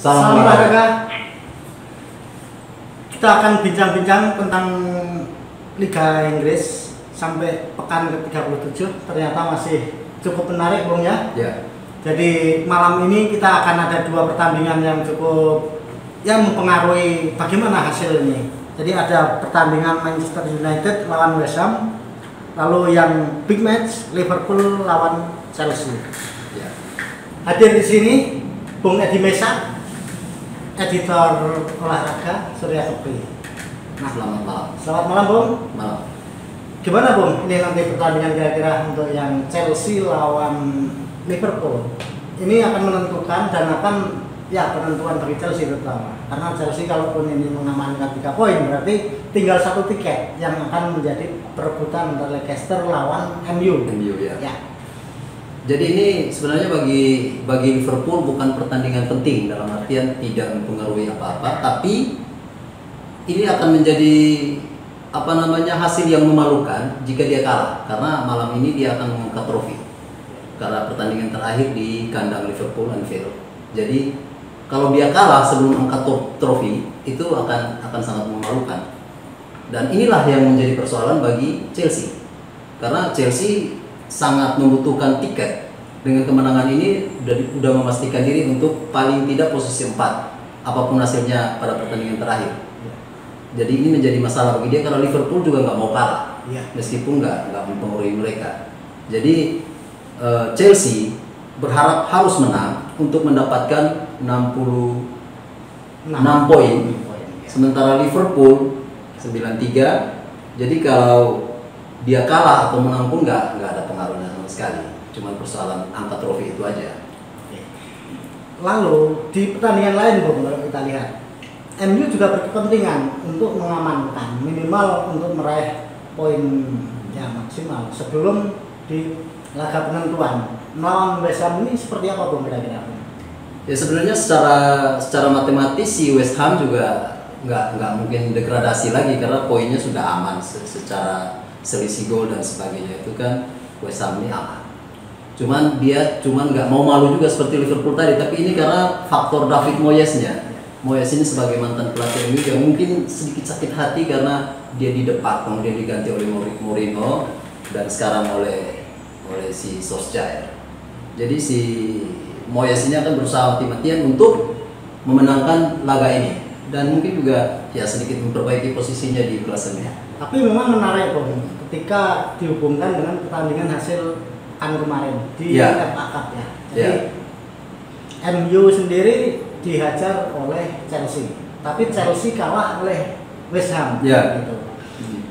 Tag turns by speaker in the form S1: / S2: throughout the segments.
S1: Salam olahraga. Kita akan bincang-bincang tentang Liga Inggris sampai pekan ke-37. Ternyata masih cukup menarik, Bung ya.
S2: Ya.
S1: Jadi malam ini kita akan ada dua pertandingan yang cukup mempengaruhi bagaimana hasil ini. Jadi ada pertandingan Manchester United lawan West Ham, lalu yang big match Liverpool lawan Chelsea.
S2: Ya.
S1: Hadir di sini Bung Edi Mesa, editor olahraga Surya Kepri. Nah,
S2: Selamat malam.
S1: selamat malam Bung.
S2: Malam.
S1: Gimana Bung? Ini nanti pertandingan kira-kira untuk yang Chelsea lawan Liverpool. Ini akan menentukan dan akan penentuan bagi Chelsea terutama. Karena Chelsea kalaupun ini mengamankan 3 poin berarti tinggal 1 tiket yang akan menjadi perebutan antara Leicester lawan MU.
S2: MU ya.
S1: Ya.
S2: Jadi ini sebenarnya bagi Liverpool bukan pertandingan penting dalam artian tidak mempengaruhi apa-apa, tapi ini akan menjadi hasil yang memalukan jika dia kalah, karena malam ini dia akan mengangkat trofi. Karena pertandingan terakhir di kandang Liverpool Anfield. Jadi kalau dia kalah sebelum angkat trofi itu akan sangat memalukan. Dan inilah yang menjadi persoalan bagi Chelsea. Karena Chelsea sangat membutuhkan tiket. Dengan kemenangan ini sudah memastikan diri untuk paling tidak posisi 4 apapun hasilnya pada pertandingan terakhir. Jadi ini menjadi masalah bagi dia karena Liverpool juga nggak mau kalah, meskipun nggak mempengaruhi mereka. Jadi Chelsea berharap harus menang untuk mendapatkan 66 poin, sementara Liverpool 93. Jadi kalau dia kalah atau menang pun nggak ada pengaruhnya sama sekali, cuma persoalan angka trofi itu aja.
S1: Lalu di pertandingan lain Bung, kalau kita lihat MU juga berkepentingan untuk mengamankan minimal untuk meraih poin maksimal sebelum di laga penentuan. Melawan West Ham ini seperti apa Bung kira-kira?
S2: Ya sebenarnya secara matematis si West Ham juga nggak mungkin degradasi lagi karena poinnya sudah aman secara selisih gol dan sebagainya, itu kan West Ham ini aman. Dia nggak mau malu juga seperti Liverpool tadi, tapi ini karena faktor David Moyesnya. Moyes ini sebagai mantan pelatih MU yang mungkin sedikit sakit hati karena dia didepak, kemudian diganti oleh Mourinho dan sekarang oleh si Solskjaer. Jadi si Moyes ini akan berusaha mati-matian untuk memenangkan laga ini dan mungkin juga sedikit memperbaiki posisinya di klasemen.
S1: Tapi memang menarik Bung, ketika dihubungkan dengan pertandingan hasil kemarin di FA Cup ya. Jadi MU sendiri dihajar oleh Chelsea, tapi Chelsea kalah oleh West Ham. Gitu.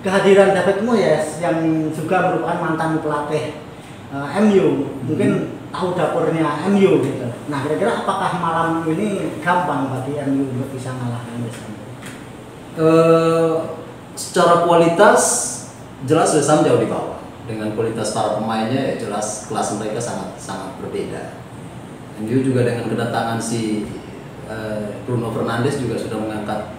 S1: Kehadiran David Moyes yang juga merupakan mantan pelatih MU, mungkin tahu dapurnya MU gitu. Nah, kira-kira apakah malam ini gampang bagi MU untuk bisa mengalahkan West Ham?
S2: Secara kualitas jelas West Ham jauh di bawah. Dengan kualitas para pemainnya jelas kelas mereka sangat berbeda. MU juga dengan kedatangan si Bruno Fernandes juga sudah mengangkat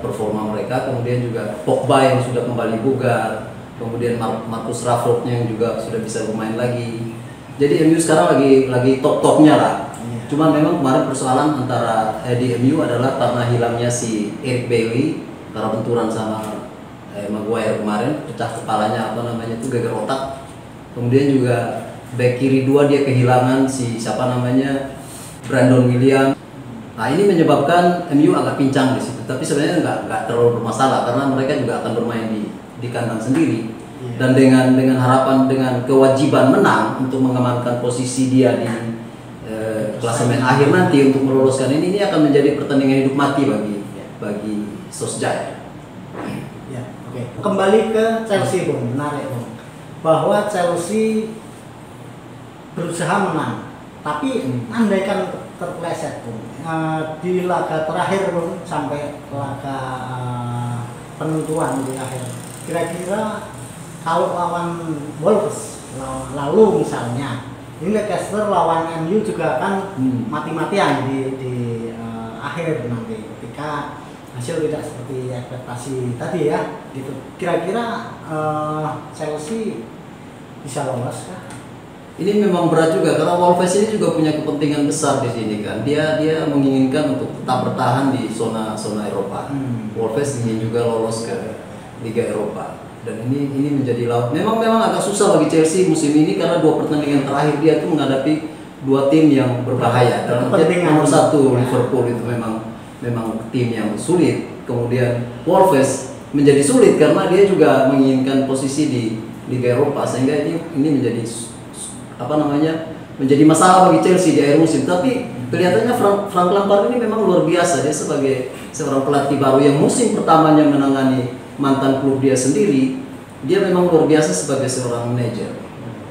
S2: performa mereka, kemudian juga Pogba yang sudah kembali bugar, kemudian Marcus Rashford yang juga sudah bisa bermain lagi. Jadi MU sekarang lagi top-topnya lah. Cuman memang kemarin persoalan antara di MU adalah karena hilangnya si Eric Bailly karena benturan sama Maguire kemarin, pecah kepalanya gegar otak. Kemudian juga back kiri 2 dia kehilangan si Brandon Williams. Nah ini menyebabkan MU agak pincang di situ, tapi sebenarnya nggak terlalu bermasalah karena mereka juga akan bermain di kandang sendiri dan dengan harapan dengan kewajiban menang untuk mengamankan posisi dia di klasemen akhir nanti untuk meloloskan ini akan menjadi pertandingan hidup mati bagi Solskjaer.
S1: Kembali ke Chelsea Bung, menarik Bung, bahwa Chelsea berusaha menang, tapi andaikan terpleset Bung di laga terakhir Bung sampai laga penentuan di akhir, kira-kira kalau lawan Wolves lalu misalnya ini Leicester lawan MU juga akan mati-matian di akhir nanti ketika hasil tidak seperti ekspektasi tadi ya gitu. Kira-kira Chelsea bisa lolos kah?
S2: ini memang berat juga karena Wolves ini juga punya kepentingan besar di sini kan. Dia menginginkan untuk tetap bertahan di zona Eropa. Wolves ingin juga lolos ke Liga Eropa. Dan ini menjadi laut. Memang agak susah bagi Chelsea musim ini karena 2 pertandingan terakhir dia itu menghadapi 2 tim yang berbahaya. Dan nomor 1 Liverpool itu memang tim yang sulit. Kemudian Wolves menjadi sulit karena dia juga menginginkan posisi di Liga Eropa, sehingga ini menjadi masalah bagi Chelsea di akhir musim. Tapi kelihatannya Frank Lampard ini memang luar biasa. Dia sebagai seorang pelatih baru yang musim pertamanya menangani mantan klub dia sendiri, dia memang luar biasa sebagai seorang manajer,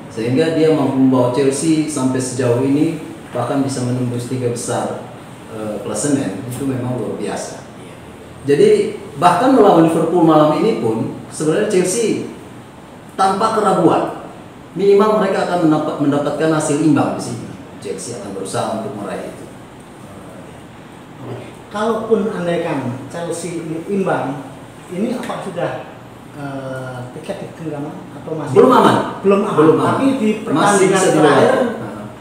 S2: sehingga dia mampu membawa Chelsea sampai sejauh ini, bahkan bisa menembus 3 besar klasemen. Itu memang luar biasa. Jadi bahkan melawan Liverpool malam ini pun sebenarnya Chelsea tanpa keraguan minimal mereka akan mendapatkan hasil imbang di sini. Chelsea akan berusaha untuk meraih itu.
S1: Kalaupun andaikan Chelsea ini imbang, ini apa sudah tiket digenggam atau masih?
S2: Belum aman.
S1: Tapi di pertandingan terakhir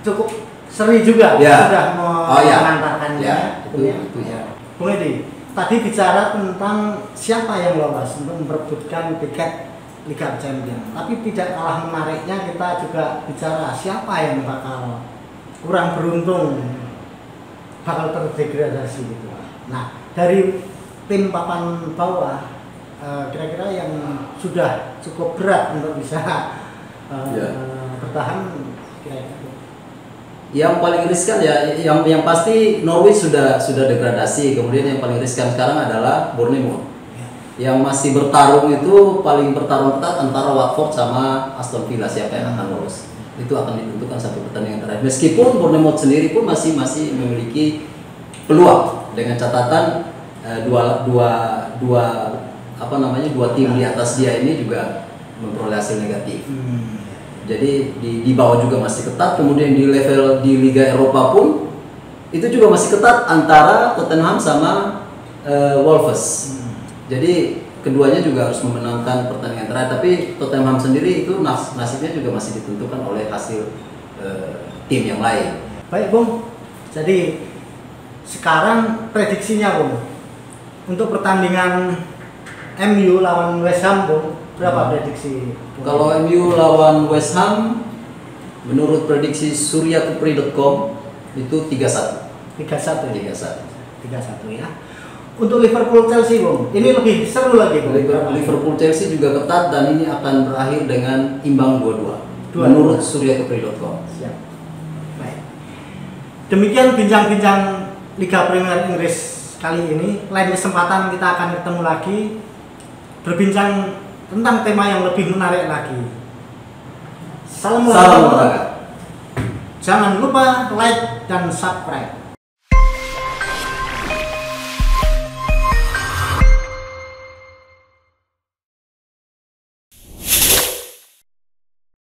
S1: cukup seri juga sudah mengantarkannya.
S2: Itu ya.
S1: Bung Edi, tadi bicara tentang siapa yang lolos untuk memperebutkan tiket Liga Champions, tapi tidak kalah menariknya kita juga bicara siapa yang bakal kurang beruntung, bakal terdegradasi gitu. Nah, dari tim papan bawah kira-kira yang sudah cukup berat untuk bisa bertahan kira-kira.
S2: Yang paling riskan ya, yang pasti Norwich sudah degradasi. Kemudian yang paling riskan sekarang adalah Bournemouth. Yang masih bertarung itu paling bertarung ketat antara Watford sama Aston Villa, siapa yang akan lolos. Itu akan ditentukan satu pertandingan terakhir. Meskipun Bournemouth sendiri pun masih memiliki peluang dengan catatan dua tim di atas dia ini juga memperoleh hasil negatif. Jadi di bawah juga masih ketat. Kemudian di level di Liga Eropa pun itu juga masih ketat antara Tottenham sama Wolves. Jadi keduanya juga harus memenangkan pertandingan terakhir. Tapi Tottenham sendiri itu nasibnya juga masih ditentukan oleh hasil tim yang lain.
S1: Baik Bung, jadi sekarang prediksinya Bung untuk pertandingan MU lawan West Ham Bung, berapa prediksi?
S2: Kalau MU lawan West Ham, menurut prediksi suryakepri.com itu 3-1.
S1: 3-1 ya. Untuk Liverpool Chelsea Bung, ini lebih seru lagi Bung.
S2: Liverpool Chelsea juga ketat dan ini akan berakhir dengan imbang 2-2 menurut suryakepri.com.
S1: Siap. Baik. Demikian bincang-bincang Liga Premier Inggris kali ini. Lain kesempatan kita akan ketemu lagi berbincang tentang tema yang lebih menarik lagi. Salam olahraga. Jangan lupa like dan subscribe.